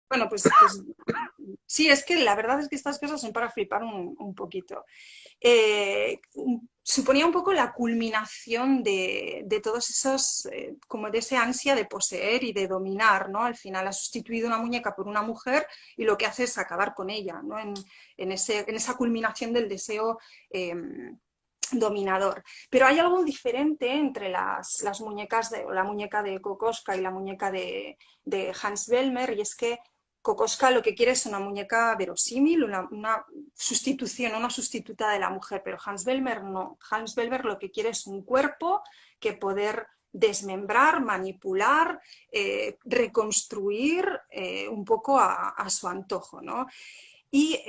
Bueno, pues sí, es que la verdad es que estas cosas son para flipar un poquito. Suponía un poco la culminación de todos esos, como de ese ansia de poseer y de dominar, ¿no? Al final ha sustituido una muñeca por una mujer y lo que hace es acabar con ella, ¿no? En esa culminación del deseo eh, dominador. Pero hay algo diferente entre las muñecas la muñeca de Kokoschka y la muñeca de Hans Bellmer, y es que Kokoschka lo que quiere es una muñeca verosímil, una sustitución, una sustituta de la mujer, pero Hans Bellmer no. Hans Bellmer lo que quiere es un cuerpo que poder desmembrar, manipular, reconstruir un poco a su antojo, ¿no? Y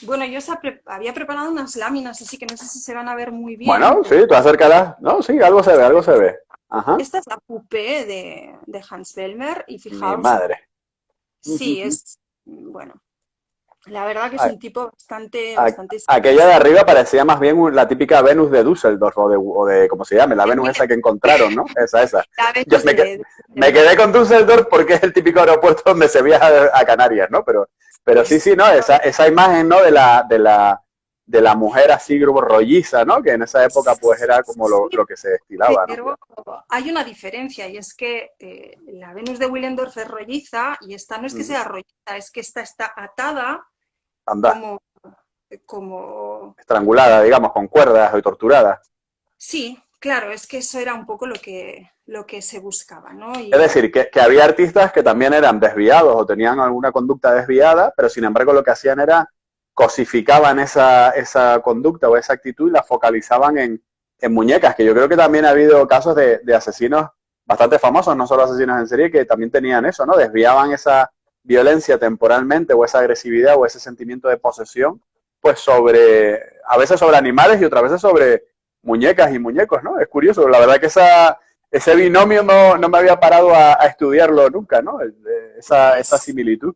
bueno, yo había preparado unas láminas, así que no sé si se van a ver muy bien, Bueno, pero sí, tú acércala. No, sí, algo se ve, algo se ve. Ajá. esta es la coupé de Hans Bellmer y Mi fijaos, madre. sí, es, bueno, la verdad que es A- un tipo bastante Aquella de arriba parecía más bien la típica Venus de Düsseldorf o de ¿cómo se llame? La de Venus Will- esa que encontraron, ¿no? Esa. la Yo Venus de me Willendorf. quedé con Düsseldorf porque es el típico aeropuerto donde se viaja a Canarias, ¿no? Pero sí, Sí, sí, no, esa imagen, ¿no? De la mujer así grupo rolliza, ¿no? Que en esa época pues era como sí, lo que se estilaba, ¿no? pero hay una diferencia y es que la Venus de Willendorf es rolliza y esta no es que Ujú. sea rolliza, es que esta está atada Anda, como, como estrangulada, digamos, con cuerdas y torturada. sí, claro, es que eso era un poco lo que se buscaba, ¿no? Es decir, que había artistas que también eran desviados o tenían alguna conducta desviada, pero sin embargo lo que hacían era cosificaban esa conducta o esa actitud y la focalizaban en muñecas, que yo creo que también ha habido casos de asesinos bastante famosos, no solo asesinos en serie, que también tenían eso, ¿no? Desviaban esa violencia temporalmente o esa agresividad o ese sentimiento de posesión, pues a veces sobre animales y otras veces sobre muñecas y muñecos, ¿no? Es curioso, la verdad que ese binomio no me había parado a estudiarlo nunca, ¿no? Esa pues, similitud.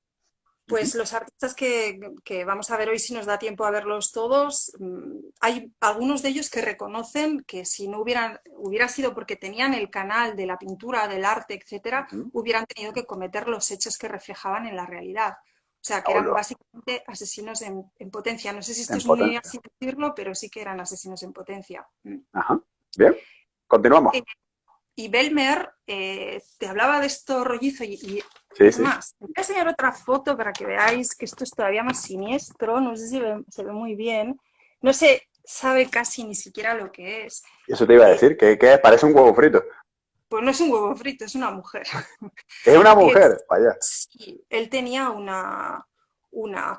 Uh-huh. pues los artistas que vamos a ver hoy, si nos da tiempo a verlos todos, hay algunos de ellos que reconocen que si no hubiera sido porque tenían el canal de la pintura, del arte, etcétera, Uh-huh. hubieran tenido que cometer los hechos que reflejaban en la realidad. O sea, que eran Hola, básicamente asesinos en potencia. No sé si esto en es muy potencia. así decirlo, pero sí que eran asesinos en potencia. Ajá. Bien, continuamos. Eh, Y Belmer te hablaba de esto rollizo y Sí, es sí. más, te voy a enseñar otra foto para que veáis que esto es todavía más siniestro, no sé si se ve muy bien, no se sabe casi ni siquiera lo que es. Eso te iba a Eh, decir, que parece un huevo frito. pues no es un huevo frito, es una mujer. Es una Es, mujer, vaya. sí, él tenía una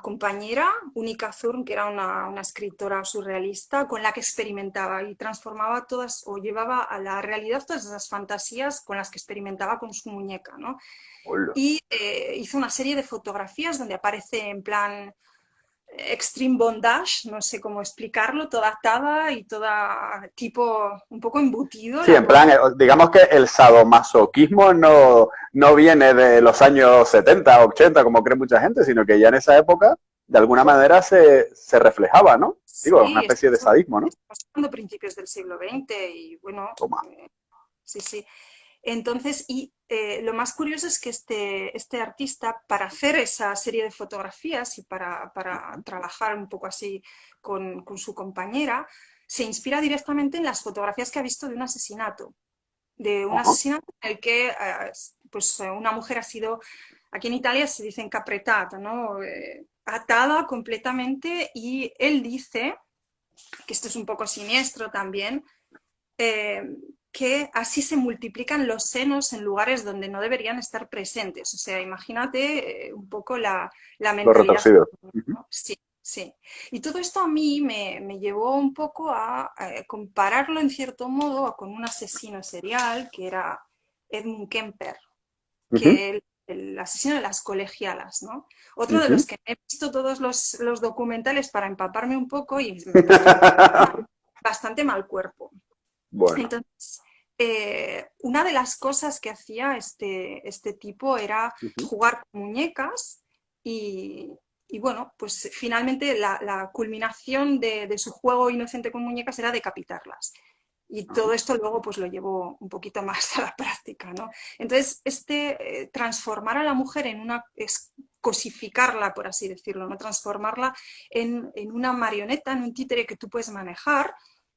compañera, Unica Thurn, que era una escritora surrealista con la que experimentaba y transformaba todas o llevaba a la realidad todas esas fantasías con las que experimentaba con su muñeca, ¿no? Hola. Y hizo una serie de fotografías donde aparece en plan extreme bondage, no sé cómo explicarlo, toda atada y toda tipo un poco embutido Sí, la en plan, pobre. digamos que el sadomasoquismo no viene de los años 70 o 80, como cree mucha gente, sino que ya en esa época, de alguna manera, se reflejaba, ¿no? Digo, una Sí, especie de sadismo, ¿no? estamos hablando de principios del siglo XX y bueno, Toma. sí, sí. Entonces, y lo más curioso es que este artista, para hacer esa serie de fotografías y para trabajar un poco así con su compañera, se inspira directamente en las fotografías que ha visto de un Ajá. asesinato en el que pues, una mujer ha sido, aquí en Italia se dice encapretata, ¿no? Atada completamente y él dice, que esto es un poco siniestro también, eh, que así se multiplican los senos en lugares donde no deberían estar presentes. O sea, imagínate un poco la Lo mentalidad. retorcido. Uh-huh. ¿No? Sí, sí. Y todo esto a mí me llevó un poco a compararlo en cierto modo con un asesino serial que era Edmund Kemper, Uh-huh. que el asesino de las colegialas, ¿no? Otro de Uh-huh. los que he visto todos los documentales para empaparme un poco y bastante, bastante mal cuerpo. Bueno. Entonces, una de las cosas que hacía este tipo era Uh-huh. jugar con muñecas y, y bueno, pues finalmente la culminación de su juego inocente con muñecas era decapitarlas. Y todo esto luego pues lo llevo un poquito más a la práctica, ¿no? Entonces, transformar a la mujer en una, es cosificarla, por así decirlo, ¿no? Transformarla en una marioneta, en un títere que tú puedes manejar,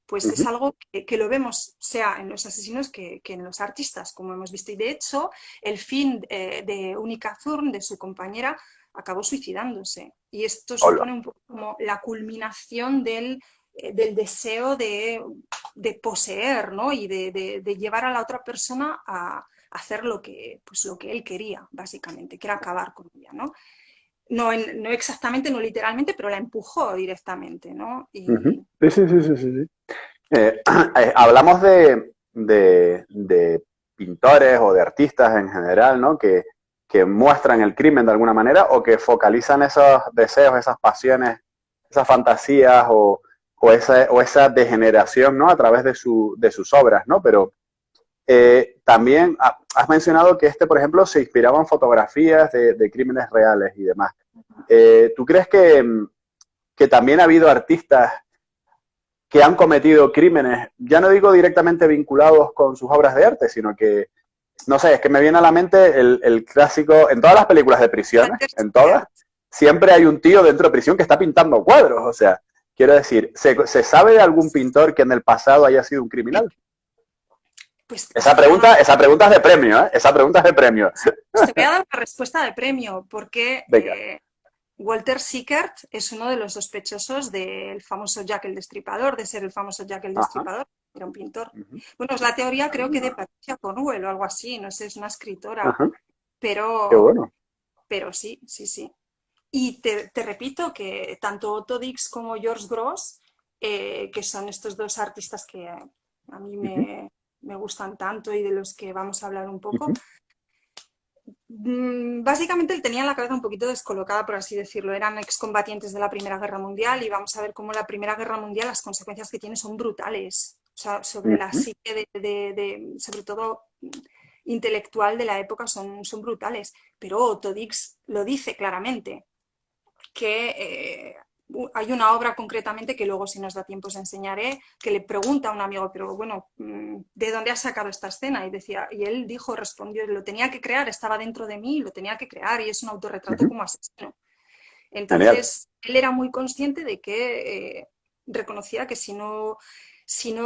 pues es algo que lo vemos, sea en los asesinos que en los artistas, como hemos visto. Y de hecho, el fin de Unica Thurn, de su compañera, acabó suicidándose. Y esto Hola. supone un poco como la culminación del deseo de poseer, ¿no? Y de llevar a la otra persona a hacer pues, lo que él quería, básicamente, que era acabar con ella, ¿no? No, no exactamente, no literalmente, pero la empujó directamente, ¿no? Y... Sí, sí, sí, sí, sí, sí. Hablamos de pintores o de artistas en general, ¿no? Que muestran el crimen de alguna manera o que focalizan esos deseos, esas pasiones, esas fantasías o esa degeneración, ¿no? A través de sus obras, ¿no? Pero también has mencionado que por ejemplo, se inspiraba en fotografías de crímenes reales y demás. ¿Tú crees que también ha habido artistas que han cometido crímenes, ya no digo directamente vinculados con sus obras de arte, sino que, no sé, es que me viene a la mente el clásico, en todas las películas de prisiones, en todas, siempre hay un tío dentro de prisión que está pintando cuadros, o sea, quiero decir, ¿se sabe de algún pintor que en el pasado haya sido un criminal? Pues Esa pregunta es de premio, ¿eh? Esa pregunta es de premio. pues te voy a dar la respuesta de premio, porque Venga. Walter Sickert es uno de los sospechosos del famoso Jack el Destripador, de ser el famoso Jack el Ajá. Destripador. Era un pintor. Bueno, es la teoría, creo que de Patricia Cornwell o algo así, no sé, es una escritora, Ajá. Qué pero, bueno. pero sí, sí, sí. Y te repito que tanto Otto Dix como George Gross, que son estos dos artistas que a mí me gustan tanto y de los que vamos a hablar un poco, básicamente él tenía la cabeza un poquito descolocada, por así decirlo. Eran excombatientes de la Primera Guerra Mundial y vamos a ver cómo la Primera Guerra Mundial, las consecuencias que tiene son brutales. O sea, sobre la psique sobre todo intelectual de la época son brutales. Pero Otto Dix lo dice claramente, que hay una obra concretamente que luego, si nos da tiempo, os enseñaré, que le pregunta a un amigo, pero bueno, ¿de dónde has sacado esta escena? Y él dijo, respondió, lo tenía que crear, estaba dentro de mí, lo tenía que crear, y es un autorretrato como asesino. Genial. Entonces, él era muy consciente de que reconocía que si no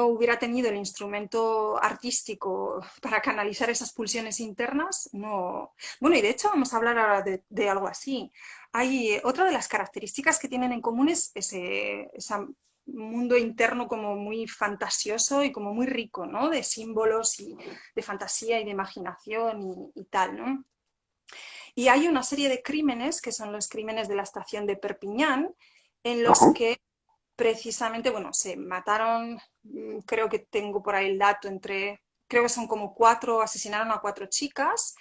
hubiera tenido el instrumento artístico para canalizar esas pulsiones internas, no... Bueno, y de hecho vamos a hablar ahora de algo así. Hay otra de las características que tienen en común es ese mundo interno como muy fantasioso y como muy rico, ¿no? De símbolos y de fantasía y de imaginación y tal, ¿no? Y hay una serie de crímenes, que son los crímenes de la estación de Perpiñán, en los que precisamente, bueno, se mataron, creo que tengo por ahí el dato, creo que son como asesinaron a 4 chicas,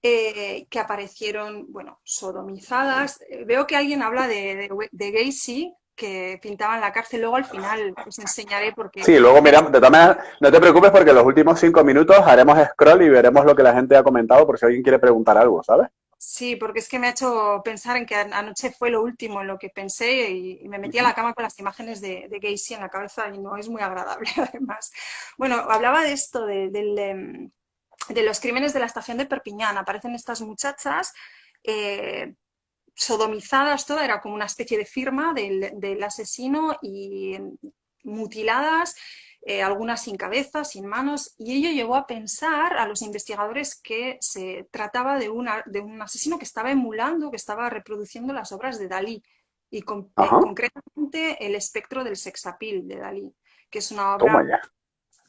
que aparecieron, bueno, sodomizadas. Veo que alguien habla de Gacy, que pintaban la cárcel, luego al final os enseñaré porque... Sí, luego miramos, de todas maneras, no te preocupes porque en los últimos 5 minutos haremos scroll y veremos lo que la gente ha comentado por si alguien quiere preguntar algo, ¿sabes? Sí, porque es que me ha hecho pensar en que anoche fue lo último en lo que pensé y me metí a la cama con las imágenes de Gacy en la cabeza y no es muy agradable, además. Bueno, hablaba de esto, de los crímenes de la estación de Perpiñán. Aparecen estas muchachas sodomizadas, toda era como una especie de firma del asesino y mutiladas, algunas sin cabeza, sin manos, y ello llevó a pensar a los investigadores que se trataba de un asesino que estaba emulando, que estaba reproduciendo las obras de Dalí, y concretamente El espectro del sexapil de Dalí, que es una Toma obra, ya.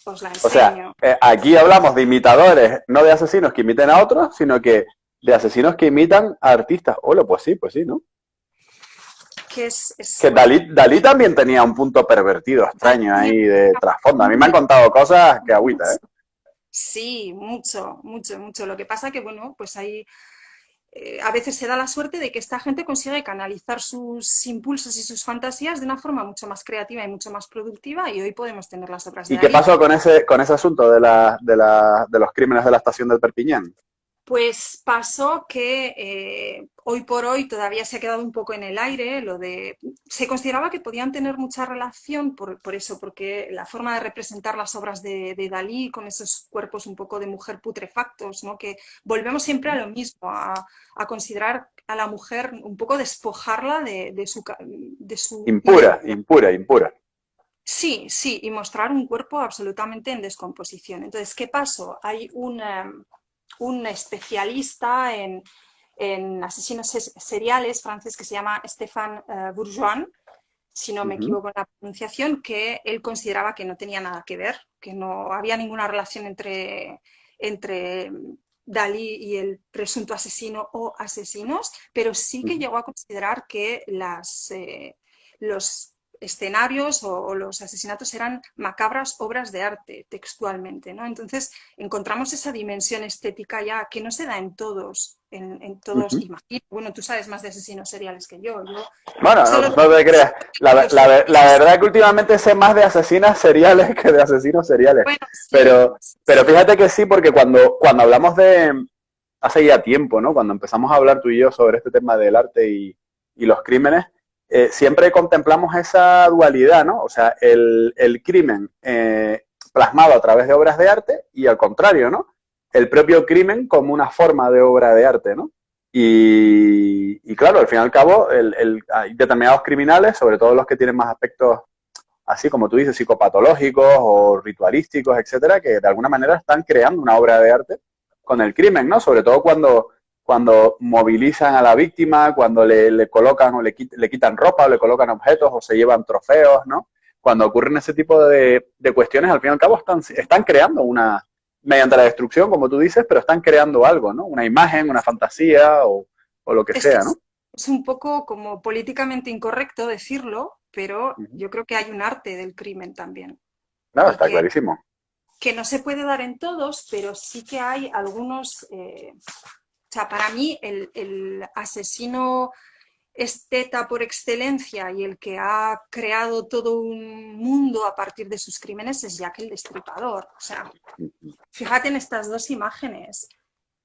os la O sea, enseño. aquí hablamos de imitadores, no de asesinos que imiten a otros, sino que de asesinos que imitan a artistas. Hola, pues sí, ¿no? Que es Que Dalí también tenía un punto pervertido, extraño ahí de trasfondo. A mí me han contado cosas que agüita, ¿eh? Sí, mucho, mucho, mucho. Lo que pasa que, bueno, pues hay, a veces se da la suerte de que esta gente consigue canalizar sus impulsos y sus fantasías de una forma mucho más creativa y mucho más productiva y hoy podemos tener las obras de ¿Y qué Dalí. pasó con ese asunto de los crímenes de la estación del Perpiñán? Pues pasó que hoy por hoy todavía se ha quedado un poco en el aire lo de... Se consideraba que podían tener mucha relación por eso, porque la forma de representar las obras de Dalí con esos cuerpos un poco de mujer putrefactos, ¿no? Que volvemos siempre a lo mismo, a considerar a la mujer un poco despojarla de su Impura, impura, impura. Sí, sí, y mostrar un cuerpo absolutamente en descomposición. Entonces, ¿qué pasó? Hay un especialista en asesinos seriales francés que se llama Stéphane Bourgoin, si no me Ujú, equivoco en la pronunciación, que él consideraba que no tenía nada que ver, que no había ninguna relación entre Dalí y el presunto asesino o asesinos, pero sí que ujú. llegó a considerar que los escenarios o los asesinatos eran macabras obras de arte, textualmente, ¿no? Entonces encontramos esa dimensión estética ya que no se da en todos, en todos, Ujú. imagino. Bueno, tú sabes más de asesinos seriales que yo Bueno, solo no te creas. los La estudios. verdad que últimamente sé más de asesinas seriales que de asesinos seriales. Bueno, sí, Pero, pero sí. fíjate que sí, porque cuando hablamos de, hace ya tiempo, ¿no? Cuando empezamos a hablar tú y yo sobre este tema del arte y los crímenes, siempre contemplamos esa dualidad, ¿no? O sea, el crimen plasmado a través de obras de arte y al contrario, ¿no? El propio crimen como una forma de obra de arte, ¿no? Y claro, al fin y al cabo, hay determinados criminales, sobre todo los que tienen más aspectos, así como tú dices, psicopatológicos o ritualísticos, etcétera, que de alguna manera están creando una obra de arte con el crimen, ¿no? Sobre todo cuando movilizan a la víctima, cuando le colocan o le quitan ropa o le colocan objetos o se llevan trofeos, ¿no? Cuando ocurren ese tipo de cuestiones, al fin y al cabo están creando mediante la destrucción, como tú dices, pero están creando algo, ¿no? Una imagen, una fantasía o lo que Es que sea, ¿no? es un poco como políticamente incorrecto decirlo, pero Uh -huh. yo creo que hay un arte del crimen también. Claro, Y está clarísimo. que no se puede dar en todos, pero sí que hay algunos... o sea, para mí el asesino esteta por excelencia y el que ha creado todo un mundo a partir de sus crímenes es Jack el Destripador. O sea, fíjate en estas dos imágenes.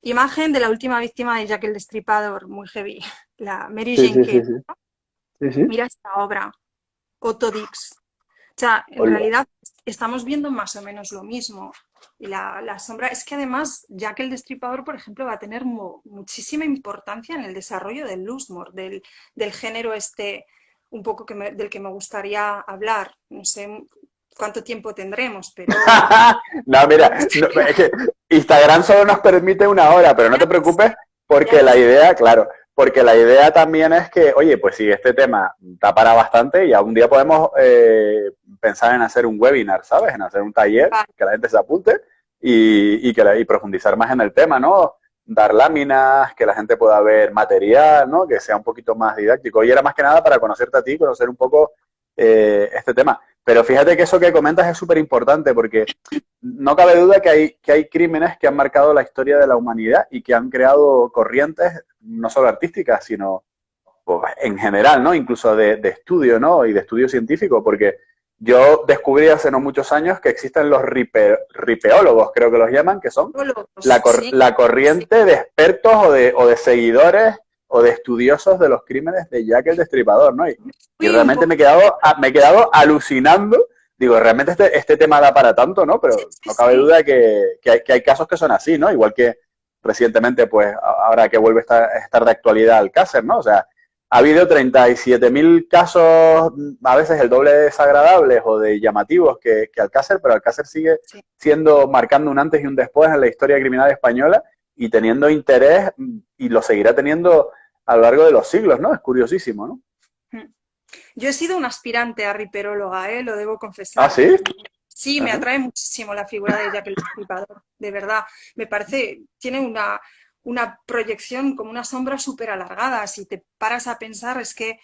Imagen de la última víctima de Jack el Destripador, muy heavy, la Mary Sí, Jane sí, sí, Kelly. sí. Sí, sí. Mira esta obra, Otto Dix. O sea, en Hola. realidad estamos viendo más o menos lo mismo. Y la sombra es que además Jack el Destripador, por ejemplo, va a tener muchísima importancia en el desarrollo del Lustmore, del género este un poco del que me gustaría hablar. No sé cuánto tiempo tendremos, pero No, mira, no, es que Instagram solo nos permite una hora, pero no ya, te preocupes ya porque lo la sé. idea, claro, porque la idea también es que, oye, pues si este tema da para bastante, ya un día podemos pensar en hacer un webinar, ¿sabes? En hacer un taller, Vale, que la gente se apunte y profundizar más en el tema, ¿no? Dar láminas, que la gente pueda ver material, ¿no? Que sea un poquito más didáctico. Y era más que nada para conocerte a ti, conocer un poco este tema. Pero fíjate que eso que comentas es súper importante porque no cabe duda que hay crímenes que han marcado la historia de la humanidad y que han creado corrientes, no solo artísticas, sino pues, en general, ¿no? Incluso de estudio, ¿no? Y de estudio científico, porque yo descubrí hace no muchos años que existen los ripeólogos, creo que los llaman, que son sí, la sí. corriente de expertos o de seguidores o de estudiosos de los crímenes de Jack el Destripador, ¿no? Y Fui un realmente poco... me he quedado alucinando. Digo, realmente este tema da para tanto, ¿no? Sí, Pero sí, no cabe sí. duda que hay casos que son así, ¿no? Igual que recientemente, pues, ahora que vuelve a estar de actualidad Alcácer, ¿no? O sea, ha habido 37.000 casos, a veces el doble de desagradables o de llamativos que Alcácer, pero Alcácer sigue Sí. marcando un antes y un después en la historia criminal española y teniendo interés y lo seguirá teniendo a lo largo de los siglos, ¿no? Es curiosísimo, ¿no? Yo he sido una aspirante a riperóloga, lo debo Ah, confesar. sí. Sí, me Ajá. atrae muchísimo la figura de Jack el Destripador, de verdad. Me parece, tiene una proyección como una sombra súper alargada. Si te paras a pensar, es que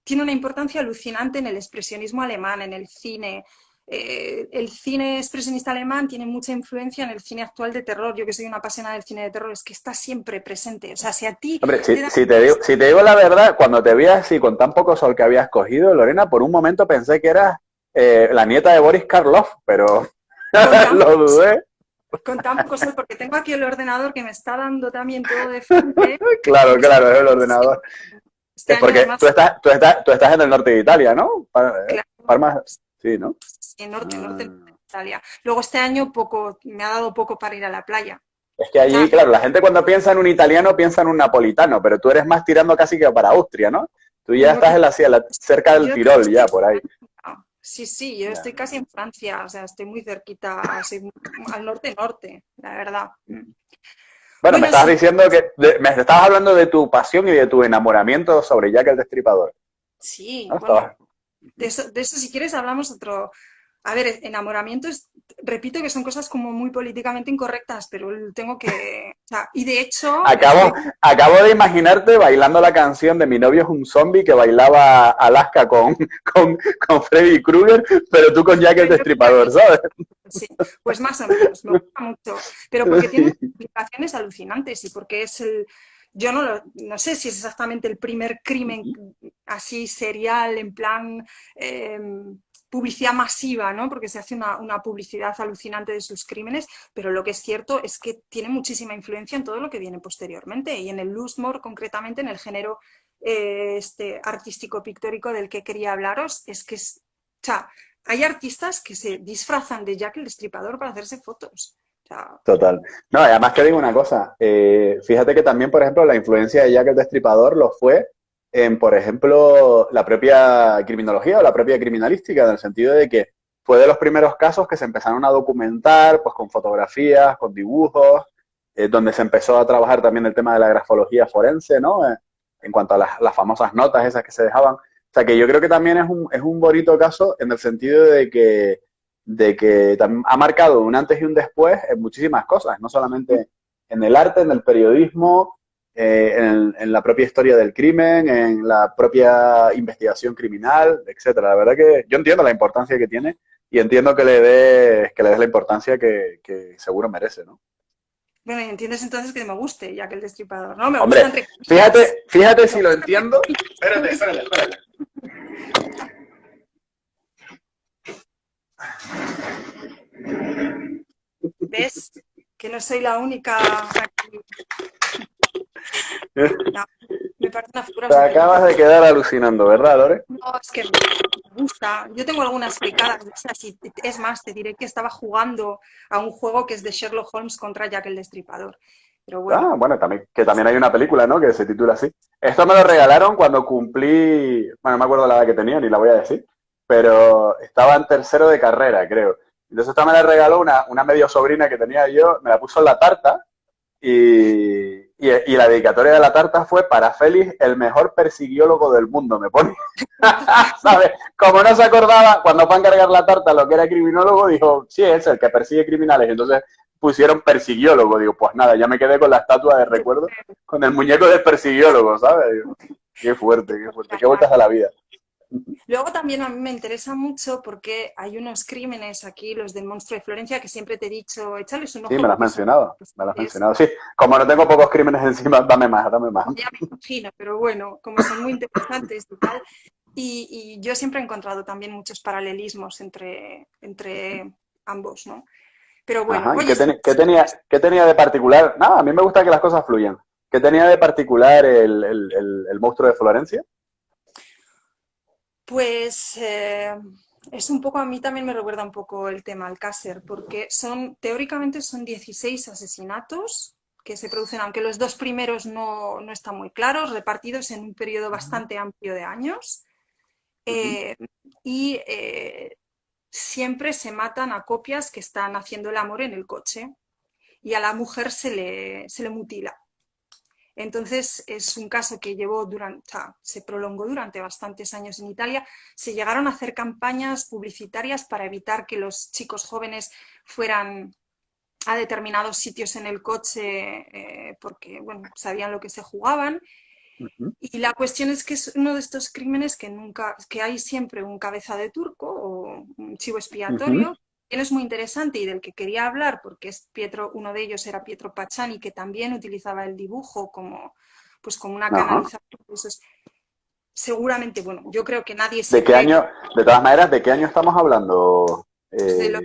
tiene una importancia alucinante en el expresionismo alemán, en el cine. El cine expresionista alemán tiene mucha influencia en el cine actual de terror. Yo que soy una apasionada del cine de terror, es que está siempre presente. O sea, si a ti Hombre, te da... si te digo la verdad, cuando te vi así con tan poco sol que habías cogido, Lorena, por un momento pensé que eras la nieta de Boris Karloff, pero Contamos, lo dudé. con tan poco sol, porque tengo aquí el ordenador que me está dando también todo de frente. Claro, claro, es el ordenador. Este Es año porque además, tú estás en el norte de Italia, ¿no? claro, Parma, sí, ¿no? en norte Ah. de Italia. Luego este año poco, me ha dado poco para ir a la playa. Es que O sea, allí, claro, la gente cuando piensa en un italiano piensa en un napolitano, pero tú eres más tirando casi que para Austria, ¿no? Tú ya estás en cerca del yo Tirol, ya estoy, por ahí. sí, sí, yo Ya. estoy casi en Francia, o sea, estoy muy cerquita, soy al norte-norte, la verdad. Bueno, me Bueno, estabas sí, diciendo me estabas hablando de tu pasión y de tu enamoramiento sobre Jack el Destripador, sí, ¿no? bueno, de eso si quieres hablamos otro. A ver, enamoramientos, repito que son cosas como muy políticamente incorrectas, pero tengo que... O sea, y de hecho, Acabo, acabo de imaginarte bailando la canción de Mi novio es un zombie que bailaba Alaska con Freddy Krueger, pero tú con Jack el Destripador, ¿sabes? sí, pues más o menos, me gusta mucho, pero porque tiene implicaciones alucinantes y porque es el... Yo no sé si es exactamente el primer crimen así serial, en plan eh, publicidad masiva, ¿no? Porque se hace una publicidad alucinante de sus crímenes, pero lo que es cierto es que tiene muchísima influencia en todo lo que viene posteriormente y en el Lustmore, concretamente en el género este artístico pictórico del que quería hablaros, es que es... O sea, hay artistas que se disfrazan de Jack el Destripador para hacerse fotos. O sea, Total. No, y además te digo una cosa, fíjate que también, por ejemplo, la influencia de Jack el Destripador lo fue en, por ejemplo, la propia criminología o la propia criminalística, en el sentido de que fue de los primeros casos que se empezaron a documentar, pues con fotografías, con dibujos, donde se empezó a trabajar también el tema de la grafología forense, ¿no? En cuanto a las famosas notas esas que se dejaban. O sea, que yo creo que también es un bonito caso en el sentido de que ha marcado un antes y un después en muchísimas cosas, no solamente en el arte, en el periodismo, en la propia historia del crimen, en la propia investigación criminal, etcétera. La verdad que yo entiendo la importancia que tiene y entiendo que le des la importancia que seguro merece, ¿no? bueno, entiendes entonces que me guste Jack el Destripador, ¿no? Me gusta Hombre, entre comillas. fíjate Me si lo gusta entre entiendo. comillas. Espérate. ¿Ves? Que no soy la única aquí. No, me parece una figura Te súper acabas de interesante. quedar alucinando, ¿verdad, Lore? No, es que me gusta. Yo tengo algunas fricadas de esas y es más, te diré que estaba jugando a un juego que es de Sherlock Holmes contra Jack el Destripador. Pero bueno, Ah, bueno, también, que también hay una película, ¿no? Que se titula así. Esto me lo regalaron cuando cumplí, bueno, no me acuerdo la edad que tenía, ni la voy a decir, pero estaba en tercero de carrera, creo. Entonces esta me la regaló una medio sobrina que tenía yo, me la puso en la tarta y la dedicatoria de la tarta fue para Félix, el mejor persiguiólogo del mundo, me pone. ¿Sabes? Como no se acordaba, cuando fue a encargar la tarta lo que era criminólogo, dijo, sí, es el que persigue criminales. Entonces pusieron persiguiólogo. Digo, pues nada, ya me quedé con la estatua de recuerdo, con el muñeco del persiguiólogo, ¿sabes? Digo, qué fuerte, qué vueltas a la vida. luego también a mí me interesa mucho porque hay unos crímenes aquí, los del monstruo de Florencia, que siempre te he dicho, échales un Sí, ojo me lo has porque son mencionado, me lo has interesantes. mencionado. Sí, como no tengo pocos crímenes encima, dame más, dame más. Ya me imagino, pero bueno, como son muy interesantes y tal. Y yo siempre he encontrado también muchos paralelismos entre ambos, ¿no? Pero bueno, Ajá, ¿y oye, qué tenía de particular? Nada, a mí me gusta que las cosas fluyan. ¿Qué tenía de particular el monstruo de Florencia? pues es un poco, a mí también me recuerda un poco el tema Alcácer, porque teóricamente son 16 asesinatos que se producen, aunque los dos primeros no están muy claros, repartidos en un periodo bastante amplio de años. Ujú. Eh, y siempre se matan a copias que están haciendo el amor en el coche y a la mujer se le mutila. Entonces, es un caso que se prolongó durante bastantes años en Italia. Se llegaron a hacer campañas publicitarias para evitar que los chicos jóvenes fueran a determinados sitios en el coche porque bueno, sabían lo que se jugaban. Ujú, Y la cuestión es que es uno de estos crímenes que hay siempre un cabeza de turco o un chivo ujú. expiatorio. Él es muy interesante y del que quería hablar porque uno de ellos era Pietro Pacciani, que también utilizaba el dibujo pues como una Ajá. canalización. Seguramente, bueno, yo creo que nadie ¿De se qué cree que año, de todas maneras, de qué año estamos hablando, pues, de lo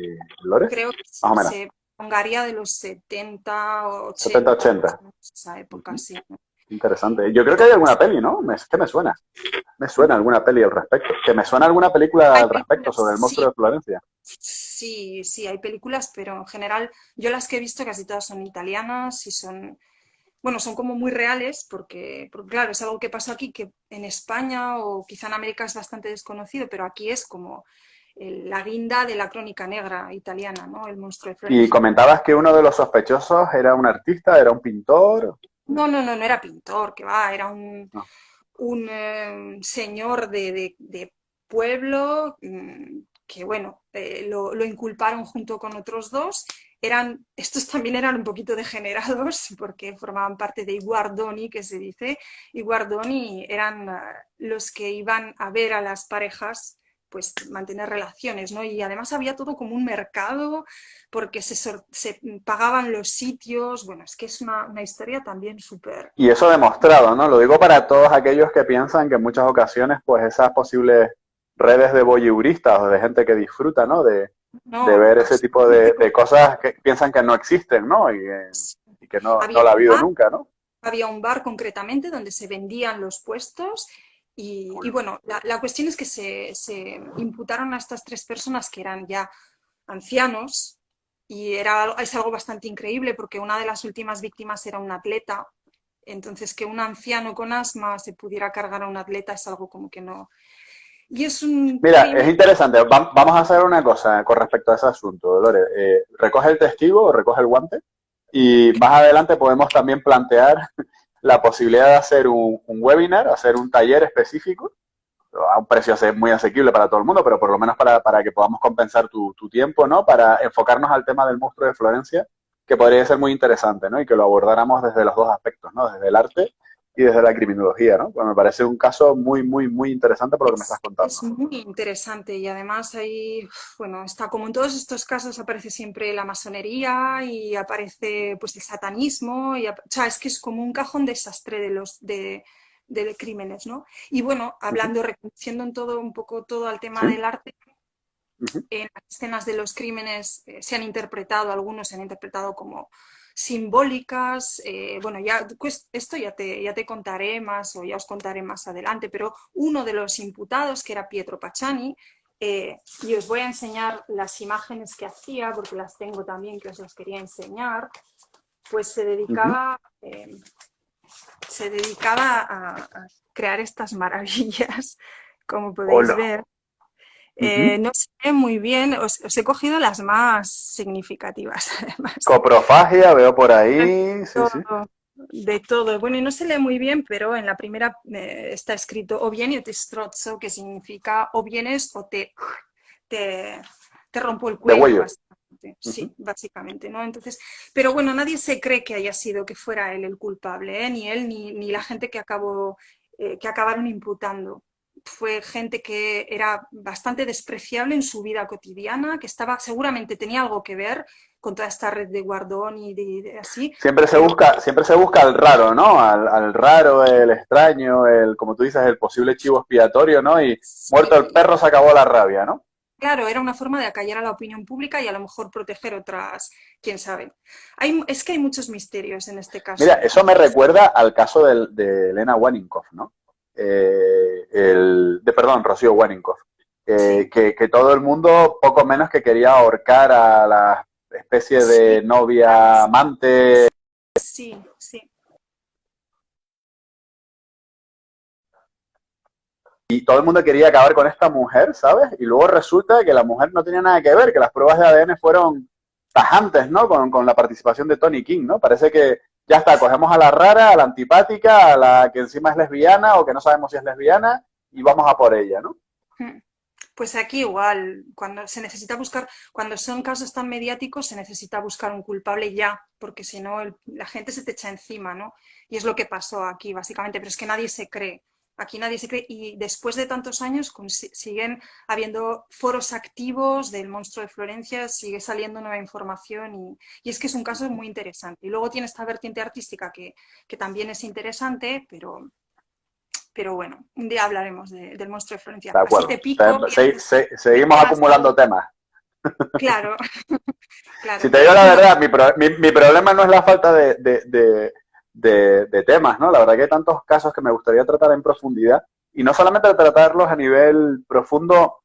Lore? creo que Más o menos. Hungaria de los 70 o 80, más 70-80. o menos, esa época, sí. Interesante. Yo creo que hay alguna peli, ¿no? Es que me suena. Me suena alguna peli al respecto. Que me suena alguna película Hay al respecto películas, sobre el monstruo sí, de Florencia. sí, sí, hay películas, pero en general yo las que he visto casi todas son italianas y son, bueno, son como muy reales porque claro, es algo que pasó aquí que en España o quizá en América es bastante desconocido, pero aquí es como la guinda de la crónica negra italiana, ¿no? El monstruo de Y Florencia. comentabas que uno de los sospechosos era un artista, era un pintor. No, no, no, no era pintor, que va, era No. un señor de pueblo que, bueno, lo inculparon junto con otros dos. Estos también eran un poquito degenerados porque formaban parte de i guardoni, que se dice. I guardoni eran los que iban a ver a las parejas pues mantener relaciones, ¿no? Y además había todo como un mercado porque se pagaban los sitios. Bueno, es que es una historia también súper... Y eso demostrado, ¿no? Lo digo para todos aquellos que piensan que en muchas ocasiones, pues esas posibles redes de voyeuristas o de gente que disfruta, ¿no? De No, ver ese tipo absolutamente. de cosas que piensan que no existen, ¿no? Y que no Había la ha un habido bar, nunca, ¿no? había un bar concretamente donde se vendían los puestos y bueno, la cuestión es que se imputaron a estas tres personas que eran ya ancianos y es algo bastante increíble porque una de las últimas víctimas era un atleta. Entonces, que un anciano con asma se pudiera cargar a un atleta es algo como que no. Y es un Mira, es crimen. interesante. Vamos a hacer una cosa con respecto a ese asunto, Dolores. Recoge el testigo o recoge el guante y más adelante podemos también plantear la posibilidad de hacer un webinar, hacer un taller específico a un precio muy asequible para todo el mundo, pero por lo menos para que podamos compensar tu tiempo, ¿no? Para enfocarnos al tema del monstruo de Florencia, que podría ser muy interesante, ¿no? Y que lo abordáramos desde los dos aspectos, ¿no? Desde el arte y desde la criminología, ¿no? Pues me parece un caso muy, muy, muy interesante por lo que me estás Es contando. muy interesante y además ahí, bueno, está como en todos estos casos aparece siempre la masonería y aparece pues el satanismo y, o sea, es que es como un cajón desastre de crímenes, ¿no? Y bueno, Uh -huh. hablando, reconduciendo en todo un poco todo al tema ¿Sí? del arte, Uh -huh. en las escenas de los crímenes se han interpretado, algunos se han interpretado como simbólicas. Bueno, ya, pues, esto ya te contaré más o ya os contaré más adelante, pero uno de los imputados, que era Pietro Pacciani, y os voy a enseñar las imágenes que hacía, porque las tengo también, que os las quería enseñar, pues Uh -huh. se dedicaba a crear estas maravillas, como podéis Hola. ver. Uh -huh. No sé muy bien, os he cogido las más significativas, además. Coprofagia, veo por ahí, sí, sí. Todo, de todo. Bueno, y no se lee muy bien, pero en la primera está escrito o bien y te strozzo, que significa o vienes o te, te rompo el De cuello, huello. básicamente. Uh -huh. Sí, básicamente, ¿no? Entonces, pero bueno, nadie se cree que haya sido, que fuera él el culpable, ¿eh? Ni él ni la gente que acabaron imputando. Fue gente que era bastante despreciable en su vida cotidiana, que estaba, seguramente tenía algo que ver con toda esta red de Guardón y de así, pero Siempre se busca al raro, ¿no? Al raro, el extraño, como tú dices, el posible chivo expiatorio, ¿no? Y muerto el sí, perro se acabó la rabia, ¿no? claro, era una forma de acallar a la opinión pública y a lo mejor proteger otras, quién sabe. Es que hay muchos misterios en este Mira, caso. eso me recuerda al caso de Elena Waninkoff, ¿no? Perdón, Rocío Waninkoff. Sí, Que todo el mundo, poco menos que quería ahorcar a la especie sí, de novia amante. sí, sí. Y todo el mundo quería acabar con esta mujer, ¿sabes? Y luego resulta que la mujer no tenía nada que ver, que las pruebas de ADN fueron tajantes, ¿no? Con la participación de Tony King, ¿no? Parece que ya está, cogemos a la rara, a la antipática, a la que encima es lesbiana o que no sabemos si es lesbiana y vamos a por ella, ¿no? Hmm. Pues aquí igual, cuando se necesita buscar, cuando son casos tan mediáticos, se necesita buscar un culpable ya, porque si no, la gente se te echa encima, ¿no? Y es lo que pasó aquí, básicamente, pero es que nadie se cree. Aquí nadie se cree y después de tantos años siguen habiendo foros activos del monstruo de Florencia, sigue saliendo nueva información y es que es un caso muy interesante. Y luego tiene esta vertiente artística que también es interesante, pero bueno, un día hablaremos del monstruo de Florencia. De Así acuerdo. te pico y Seguimos temas todo. acumulando temas. Claro, Si claro. te digo la No, verdad, mi problema no es la falta de temas, ¿no? La verdad que hay tantos casos que me gustaría tratar en profundidad y no solamente tratarlos a nivel profundo,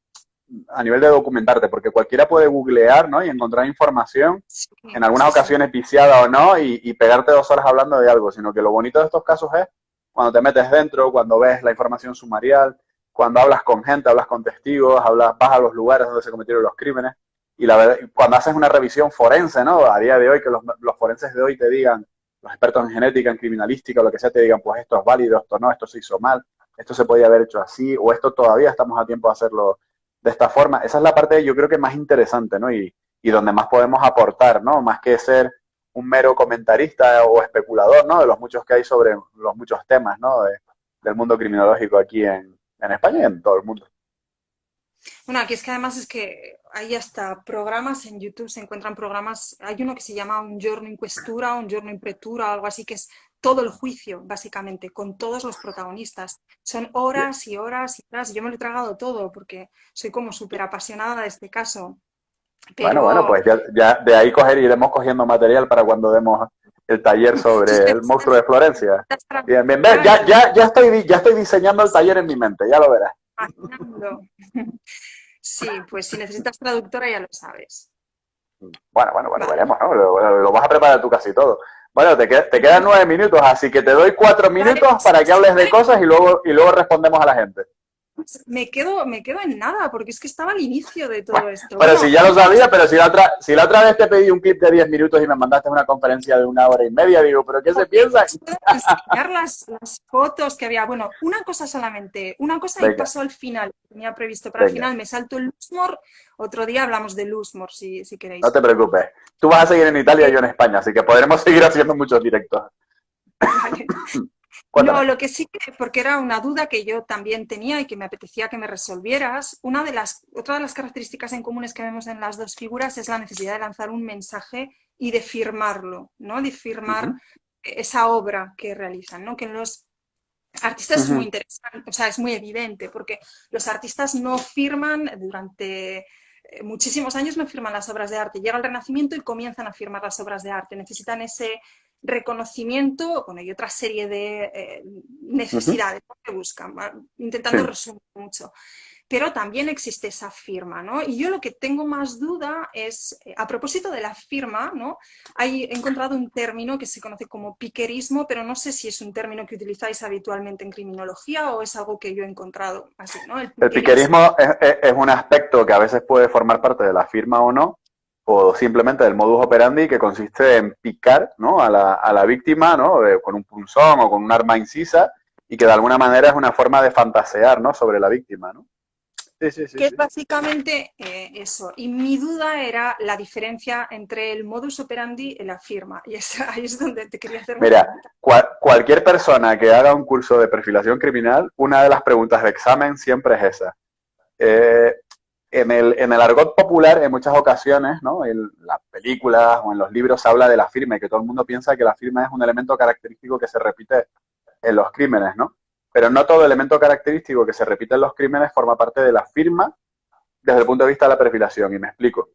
a nivel de documentarte, porque cualquiera puede googlear, ¿no? Y encontrar información, sí, en algunas sí, sí. ocasiones viciada o no, y pegarte 2 horas hablando de algo, sino que lo bonito de estos casos es cuando te metes dentro, cuando ves la información sumarial, cuando hablas con gente, hablas con testigos, vas a los lugares donde se cometieron los crímenes, y la verdad, cuando haces una revisión forense, ¿no? A día de hoy, que los forenses de hoy te digan, los expertos en genética, en criminalística, o lo que sea, te digan, pues esto es válido, esto no, esto se hizo mal, esto se podía haber hecho así, o esto todavía estamos a tiempo de hacerlo de esta forma. Esa es la parte, yo creo que más interesante, ¿no? Y donde más podemos aportar, ¿no? Más que ser un mero comentarista o especulador, ¿no? De los muchos que hay sobre los muchos temas, ¿no? Del mundo criminológico aquí en España y en todo el mundo. Bueno, aquí es que además es que hay hasta programas en YouTube, se encuentran programas, hay uno que se llama Un giorno in questura, Un giorno in pretura, o algo así, que es todo el juicio, básicamente, con todos los protagonistas. Son horas y horas y horas, y yo me lo he tragado todo porque soy como súper apasionada de este caso, Bueno, pero pues ya de ahí iremos cogiendo material para cuando demos el taller tú sobre el monstruo de Florencia. estás Bien, bien, ves, traductora y ya lo ya estoy diseñando el taller en mi mente, ya lo verás. estás imaginando. Sí, pues si necesitas traductora ya lo sabes. Bueno, Vale. veremos, ¿no? Lo vas a preparar tú casi todo. Bueno, te quedan 9 minutos, así que te doy cuatro Vale, minutos para que hables de cosas y luego respondemos a la gente. me quedo en nada, porque es que estaba al inicio de Bueno, todo esto. pero Bueno, si ya lo sabía, pero si la otra vez te pedí un clip de 10 minutos y me mandaste una conferencia de 1 hora y media, digo, ¿pero qué se piensa? os puedo enseñar las fotos que había. Bueno, una cosa solamente, una cosa y Venga, paso al final. Tenía previsto para el venga, final, me salto el Lusmore. Otro día hablamos de Lusmore, si no queréis. te preocupes. Tú vas a seguir en Italia y Eh, yo en España, así que podremos seguir haciendo muchos directos. vale. No, Cuéntame. lo que sí que, porque era una duda que yo también tenía y que me apetecía que me resolvieras, otra de las características en comunes que vemos en las dos figuras es la necesidad de lanzar un mensaje y de firmarlo, ¿no? De Uh firmar -huh, esa obra que realizan, ¿no? Que en los artistas uh es muy -huh, interesante, o sea, es muy evidente, porque los artistas no firman durante muchísimos años, no firman las obras de arte. Llega el Renacimiento y comienzan a firmar las obras de arte. Necesitan ese reconocimiento, bueno, y otra serie de uh -huh. necesidades que buscan, intentando Sí. resumir mucho, pero también existe esa firma, ¿no? Y yo lo que tengo más duda es, a propósito de la firma, ¿no? He encontrado un término que se conoce como piquerismo, pero no sé si es un término que utilizáis habitualmente en criminología o es algo que yo he encontrado así, ¿no? El El piquerismo. piquerismo es un aspecto que a veces puede formar parte de la firma o no, o simplemente del modus operandi que consiste en picar, ¿no? A la víctima, ¿no? Con un punzón o con un arma incisa y que de alguna manera es una forma de fantasear, ¿no? Sobre la víctima, ¿no? Sí, sí, sí, Que es sí. básicamente eso. Y mi duda era la diferencia entre el modus operandi y la firma. Y ahí es donde te quería hacer una Mira, pregunta. cualquier persona que haga un curso de perfilación criminal, una de las preguntas de examen siempre es esa. Eh, en el argot popular, en muchas ocasiones, ¿no? En las películas o en los libros se habla de la firma y que todo el mundo piensa que la firma es un elemento característico que se repite en los crímenes, ¿no? Pero no todo elemento característico que se repite en los crímenes forma parte de la firma desde el punto de vista de la perfilación. Y me explico.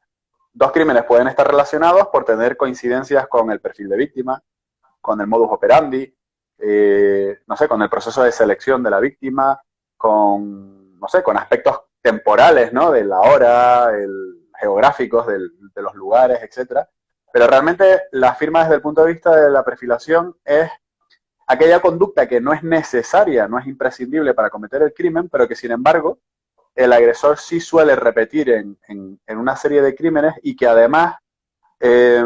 Dos crímenes pueden estar relacionados por tener coincidencias con el perfil de víctima, con el modus operandi, no sé, con el proceso de selección de la víctima, con, no sé, con aspectos temporales, ¿no? De la hora, geográficos de los lugares, etcétera. Pero realmente la firma desde el punto de vista de la perfilación es aquella conducta que no es necesaria, no es imprescindible para cometer el crimen, pero que sin embargo el agresor sí suele repetir en una serie de crímenes y que además eh,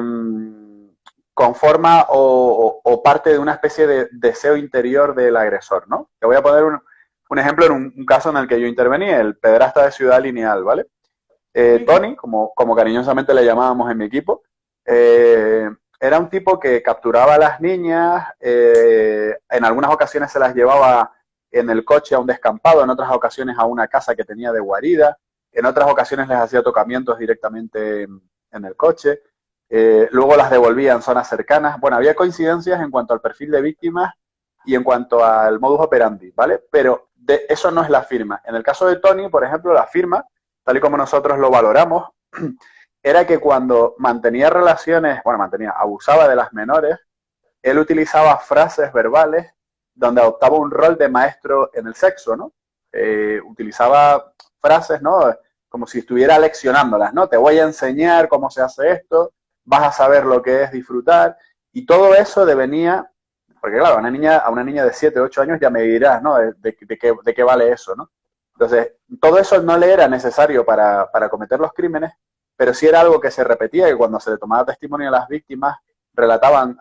conforma o parte de una especie de deseo interior del agresor, ¿no? Te voy a poner un ejemplo en un caso en el que yo intervení, el pederasta de Ciudad Lineal, ¿vale? Tony, como cariñosamente le llamábamos en mi equipo, era un tipo que capturaba a las niñas, en algunas ocasiones se las llevaba en el coche a un descampado, en otras ocasiones a una casa que tenía de guarida, en otras ocasiones les hacía tocamientos directamente en el coche, luego las devolvía en zonas cercanas. Bueno, había coincidencias en cuanto al perfil de víctimas y en cuanto al modus operandi, ¿vale? Pero eso no es la firma. En el caso de Tony, por ejemplo, la firma, tal y como nosotros lo valoramos, era que cuando mantenía relaciones, bueno, abusaba de las menores, él utilizaba frases verbales donde adoptaba un rol de maestro en el sexo, ¿no? Utilizaba frases, ¿no? Como si estuviera leccionándolas, ¿no? Te voy a enseñar cómo se hace esto, vas a saber lo que es disfrutar, y todo eso devenía, porque claro, a una niña de 7, 8 años ya me dirás, ¿no? De qué vale eso, ¿no? Entonces, todo eso no le era necesario para cometer los crímenes, pero sí era algo que se repetía, que cuando se le tomaba testimonio a las víctimas, relataban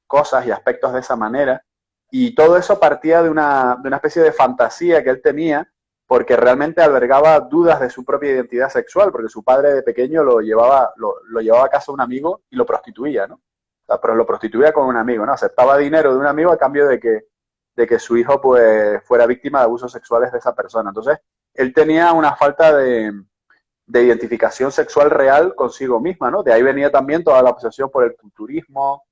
cosas y aspectos de esa manera, y todo eso partía de una especie de fantasía que él tenía, porque realmente albergaba dudas de su propia identidad sexual, porque su padre de pequeño lo llevaba a casa un amigo y lo prostituía, ¿no? O sea, pero lo prostituía con un amigo, ¿no? Aceptaba dinero de un amigo a cambio de que su hijo pues fuera víctima de abusos sexuales de esa persona. Entonces, él tenía una falta de identificación sexual real consigo misma, ¿no? De ahí venía también toda la obsesión por el culturismo,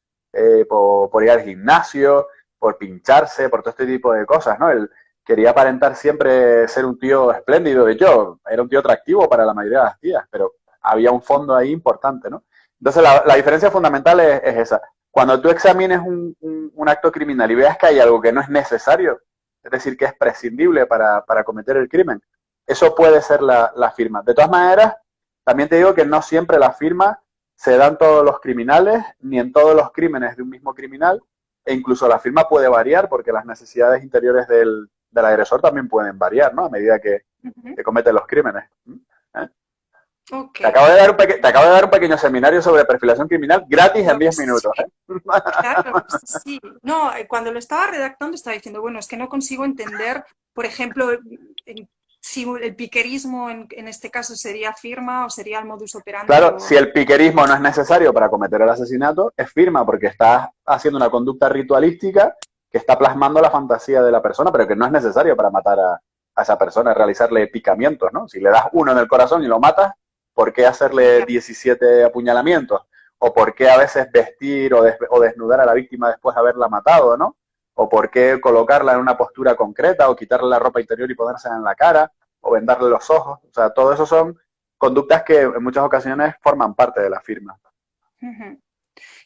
por ir al gimnasio, por pincharse, por todo este tipo de cosas, ¿no? Él quería aparentar siempre ser un tío espléndido. De hecho, era un tío atractivo para la mayoría de las tías, pero había un fondo ahí importante, ¿no? Entonces, la diferencia fundamental es esa. Cuando tú examines un acto criminal y veas que hay algo que no es necesario, es decir, que es prescindible para cometer el crimen, eso puede ser la firma. De todas maneras, también te digo que no siempre la firma se dan todos los criminales, ni en todos los crímenes de un mismo criminal, e incluso la firma puede variar porque las necesidades interiores del agresor también pueden variar, ¿no? A medida que comete los crímenes. ¿Eh? Ok. Te acabo de dar un pequeño seminario sobre perfilación criminal gratis en 10 minutos. Sí, claro, sí. No, cuando lo estaba redactando estaba diciendo, bueno, es que no consigo entender, por ejemplo, si el piquerismo en este caso sería firma o sería el modus operandi Claro, o... si el piquerismo no es necesario para cometer el asesinato, es firma porque estás haciendo una conducta ritualística que está plasmando la fantasía de la persona, pero que no es necesario para matar a esa persona, realizarle picamientos, ¿no? Si le das uno en el corazón y lo matas, ¿por qué hacerle 17 apuñalamientos? ¿O por qué a veces vestir o desnudar a la víctima después de haberla matado, ¿no? ¿O por qué colocarla en una postura concreta o quitarle la ropa interior y ponérsela en la cara o vendarle los ojos? O sea, todo eso son conductas que en muchas ocasiones forman parte de la firma. Ujú.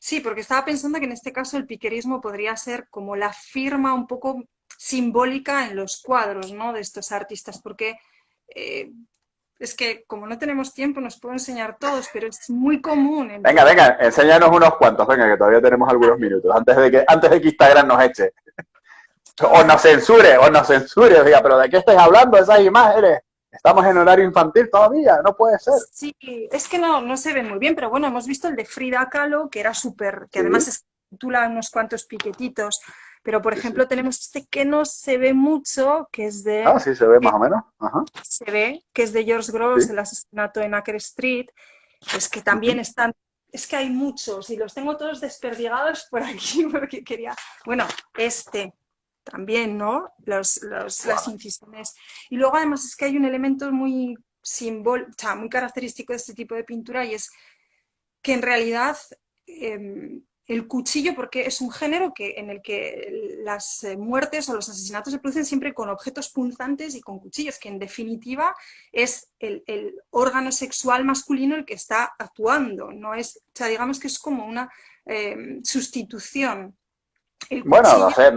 Sí, porque estaba pensando que en este caso el piquerismo podría ser como la firma un poco simbólica en los cuadros, ¿no? De estos artistas, porque eh, es que como no tenemos tiempo nos puedo enseñar todos, pero es muy común en Venga, todo. venga, enséñanos unos cuantos, venga, que todavía tenemos algunos minutos, antes de que Instagram nos eche. O nos censure, diga, pero ¿de qué estáis hablando? Esas imágenes. Estamos en horario infantil todavía, no puede ser. Sí, es que no se ven muy bien, pero bueno, hemos visto el de Frida Kahlo, que era súper, que además Sí, es titula unos cuantos piquetitos, pero por sí, sí. ejemplo tenemos este que no se ve mucho, que es Ah, de, sí, se ve más o menos. Ajá, se ve, que es de George Grosz, sí. el asesinato en Acker Street, es que también Uh-huh. están, es que hay muchos y los tengo todos desperdigados por aquí porque quería, bueno, este también, ¿no? Las incisiones. Y luego además es que hay un elemento muy simbólico, o sea, muy característico de este tipo de pintura y es que en realidad el cuchillo, porque es un género en el que las muertes o los asesinatos se producen siempre con objetos punzantes y con cuchillos, que en definitiva es el órgano sexual masculino el que está actuando, no es, o sea, digamos que es como una sustitución. El Bueno, no cuchillo sé,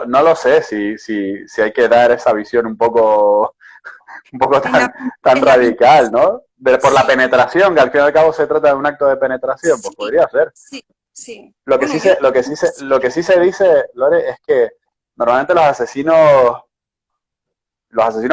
no lo sé si hay que dar esa visión un poco en tan, la, tan en la pintura radical, ¿no? Por la sí, penetración, que al fin y al cabo se trata de un acto de penetración, pues sí, podría ser. sí, sí. Lo que Bueno, sí yo se, lo que sí se, lo que sí se dice, Lore, es que normalmente los asesinos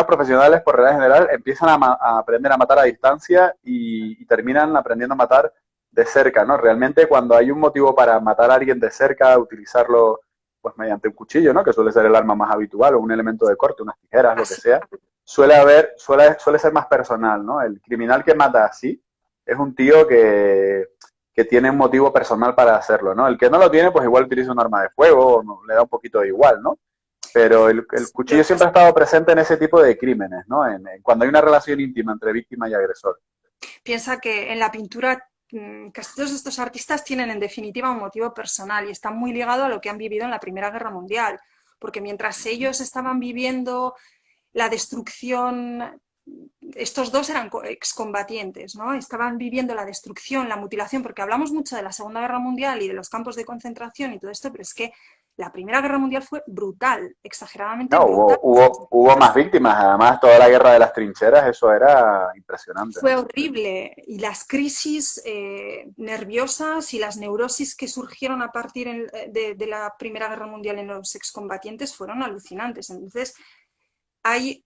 profesionales, por regla general, empiezan a aprender a matar a distancia y terminan aprendiendo a matar de cerca, ¿no? Realmente cuando hay un motivo para matar a alguien de cerca, utilizarlo pues mediante un cuchillo, ¿no? Que suele ser el arma más habitual, o un elemento de corte, unas tijeras, lo que así, sea, suele ser más personal, ¿no? El criminal que mata así es un tío que tiene un motivo personal para hacerlo, ¿no? El que no lo tiene, pues igual utiliza un arma de fuego, o no, le da un poquito de igual, ¿no? Pero el cuchillo lo que siempre ha estado presente en ese tipo de crímenes, ¿no? Cuando hay una relación íntima entre víctima y agresor. piensa que en la pintura casi todos estos artistas tienen en definitiva un motivo personal y está muy ligado a lo que han vivido en la Primera Guerra Mundial, porque mientras ellos estaban viviendo la destrucción estos dos eran excombatientes, ¿no? Estaban viviendo la destrucción, la mutilación, porque hablamos mucho de la Segunda Guerra Mundial y de los campos de concentración y todo esto, pero es que la Primera Guerra Mundial fue brutal, exageradamente No, brutal. hubo más víctimas, además toda la guerra de las trincheras, eso era impresionante, Fue ¿no? horrible. Y las crisis nerviosas y las neurosis que surgieron a partir de la Primera Guerra Mundial en los excombatientes fueron alucinantes. Entonces,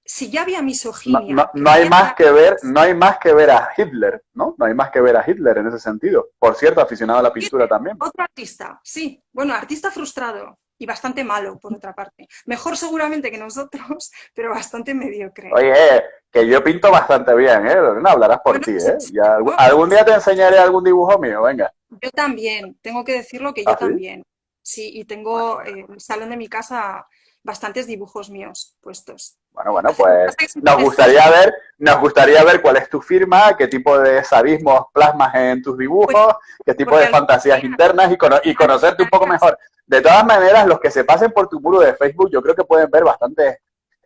si ya había misoginia, No hay más que ver, no hay más que ver a Hitler, ¿no? No hay más que ver a Hitler en ese sentido. Por cierto, aficionado a la pintura también. otro artista, sí. Bueno, artista frustrado y bastante malo, por otra parte. Mejor seguramente que nosotros, pero bastante mediocre. Oye, que yo pinto bastante bien, ¿eh? No hablarás por Bueno, ti, sí, ¿eh? sí, Ya, no, algún día te enseñaré algún dibujo mío, venga. yo también, tengo que decirlo que yo ¿Ah, sí? también. Sí, y Bueno, tengo bueno. en el salón de mi casa bastantes dibujos míos puestos. Bueno, Hace, pues pasa que siempre me ciño, nos gustaría ver cuál es tu firma, qué tipo de sadismos plasmas en tus pues, dibujos, qué tipo porque de fantasías internas y a mí me conocerte un poco gustaría, mejor. De todas maneras, los que se pasen por tu muro de Facebook, yo creo que pueden ver bastantes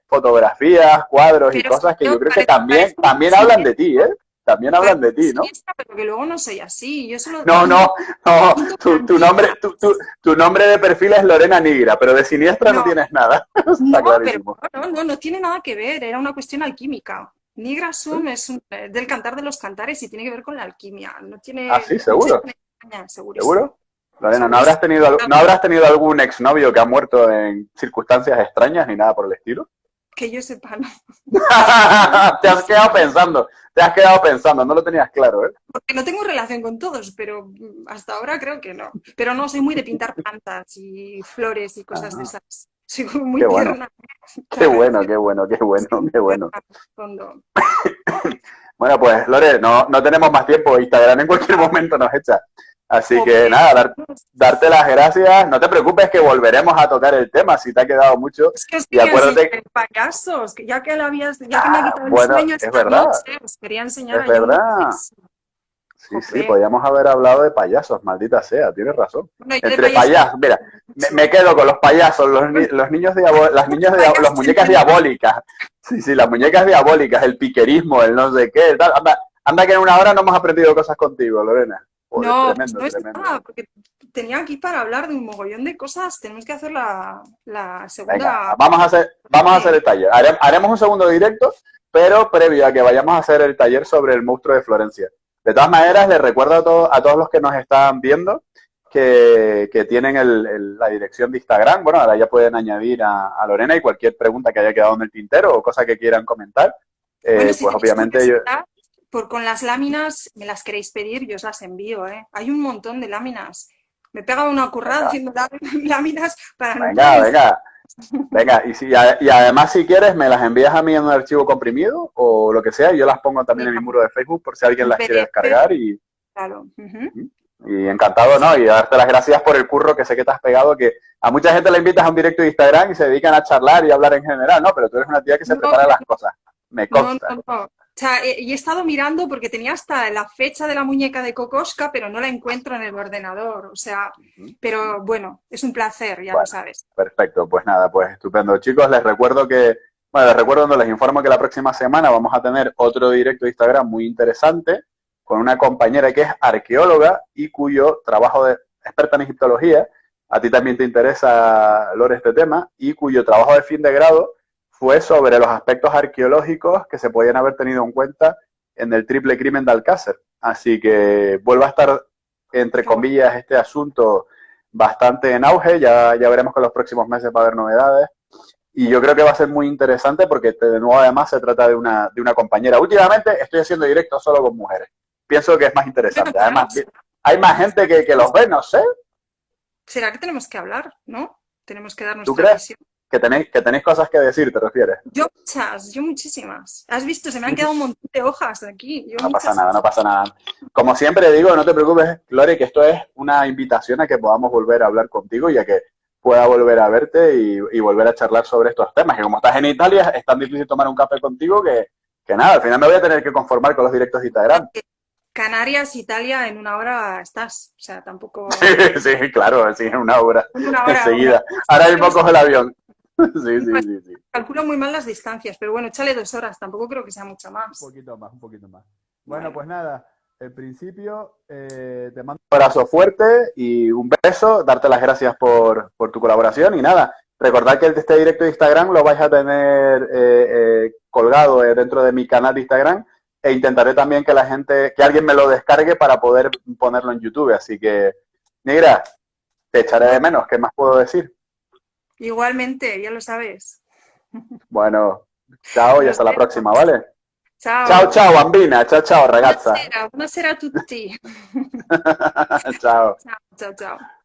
fotografías, cuadros y pero si cosas que yo yo creo que parezco también hablan de ti, ¿eh? También hablan de ti, ¿no? siniestra, pero que luego no soy así. Yo solo No, pinto, no, no, pinto tu nombre, plantitas. tu nombre de perfil es Lorena Nigra, pero de siniestra no No, tienes nada, está no, pero clarísimo. no tiene nada que ver, era una cuestión alquímica. Nigra Sum es del cantar de los cantares y tiene que ver con la alquimia. No Ah, tiene, sí, no se seguro, España, segurísimo, seguro. Lorena, segurísimo. no habrás tenido algún exnovio que ha muerto en circunstancias extrañas ni nada por el estilo? Que yo sepa, no. Te has quedado pensando, no lo tenías claro, ¿eh? Porque no tengo relación con todos, pero hasta ahora creo que no. Pero no, soy muy de pintar plantas y flores y cosas de Ah, esas. Soy muy qué bueno, tierna. Te qué bueno, agradezco qué bueno, qué bueno, sin qué ver bueno. al fondo. Bueno, pues Lore, no tenemos más tiempo, Instagram en cualquier momento nos echa. Así que Jope. nada, darte las gracias. No te preocupes que volveremos a tocar el tema si te ha quedado mucho. Es que os Y quería enseñar acuérdate, payasos, que ya que me ha quitado el bueno, sueño es esta verdad, noche, os quería enseñar es ahí unos. verdad. Sí, sí, Jope. podíamos haber hablado de payasos, maldita sea, tienes razón. Bueno, yo de Entre payasos payasos, mira, me mucho. quedo con los payasos, los niños las Payasos muñecas entendí. diabólicas. Sí, sí, las muñecas diabólicas, el piquerismo, el no sé qué, tal. Anda que en una hora no hemos aprendido cosas contigo, Lorena. Joder, No, pues tremendo, no es tremendo. nada, porque tenía aquí para hablar de un mogollón de cosas. Tenemos que hacer la Venga, segunda. vamos a hacer el taller. Haremos un segundo directo, pero previo a que vayamos a hacer el taller sobre el monstruo de Florencia. De todas maneras, les recuerdo a todos los que nos están viendo que tienen la dirección de Instagram. Bueno, ahora ya pueden añadir a Lorena y cualquier pregunta que haya quedado en el tintero o cosa que quieran comentar. Bueno, si Pues tenéis obviamente yo... curiosidad, con las láminas, me las queréis pedir, yo os las envío, ¿eh? Hay un montón de láminas. Me he pegado una currada Venga, haciendo láminas para no venga, poder. venga. Venga, y además si quieres me las envías a mí en un archivo comprimido o lo que sea y yo las pongo también en mi muro de Facebook por si alguien En las quiere PDF, descargar claro. Ujú. y encantado, ¿no? Y darte las gracias por el curro que sé que te has pegado, que a mucha gente la invitas a un directo de Instagram y se dedican a charlar y hablar en general, ¿no? Pero tú eres una tía que se No, prepara las cosas, me consta. no. O sea, y he estado mirando porque tenía hasta la fecha de la muñeca de Kokoschka, pero no la encuentro en el ordenador. O sea, pero bueno, es un placer, ya lo Bueno, sabes. perfecto, pues nada, pues estupendo. Chicos, les informo que la próxima semana vamos a tener otro directo de Instagram muy interesante con una compañera que es arqueóloga y cuyo trabajo de experta en egiptología, a ti también te interesa, Lore, este tema, y cuyo trabajo de fin de grado fue sobre los aspectos arqueológicos que se podían haber tenido en cuenta en el triple crimen de Alcácer. Así que vuelva a estar, entre Qué bueno. comillas, este asunto bastante en auge. Ya veremos que en los próximos meses va a haber novedades. Y yo creo que va a ser muy interesante porque de nuevo además se trata de una compañera. Últimamente estoy haciendo directos solo con mujeres. Pienso que es más Bueno, interesante. Además, hay más gente que los ve, no sé. ¿será que tenemos que hablar, no? Tenemos que dar ¿Tú nuestra crees visión. que tenéis cosas que decir, te refieres? Yo muchísimas. ¿Has visto? Se me han quedado un montón de hojas aquí. Yo No pasa muchas. nada, no pasa nada. Como siempre digo, no te preocupes, Lore, que esto es una invitación a que podamos volver a hablar contigo y a que pueda volver a verte y volver a charlar sobre estos temas. Que como estás en Italia, es tan difícil tomar un café contigo que nada, al final me voy a tener que conformar con los directos de Instagram. Canarias, Italia, en una hora estás. O sea, tampoco. Sí, claro, sí, en una hora, En una hora, enseguida. Ahora mismo cojo el avión. Sí, sí, sí, sí. Calculo muy mal las distancias, pero bueno, échale 2 horas, tampoco creo que sea mucho más. Un poquito más, un poquito más. Bueno, Bueno, pues nada, en principio te mando un abrazo fuerte y un beso, darte las gracias por tu colaboración y nada, recordad que este directo de Instagram lo vais a tener colgado dentro de mi canal de Instagram e intentaré también que la gente, que alguien me lo descargue para poder ponerlo en YouTube, así que, Negra, te echaré de bueno, menos, ¿qué más puedo decir? igualmente, ya lo sabes. Bueno, chao y Nos hasta la próxima, vemos. ¿vale? Ciao, Ciao. ciao, bambina, ciao, ciao, ragazza. Buonasera, buonasera a tutti. Ciao. Ciao, ciao, ciao.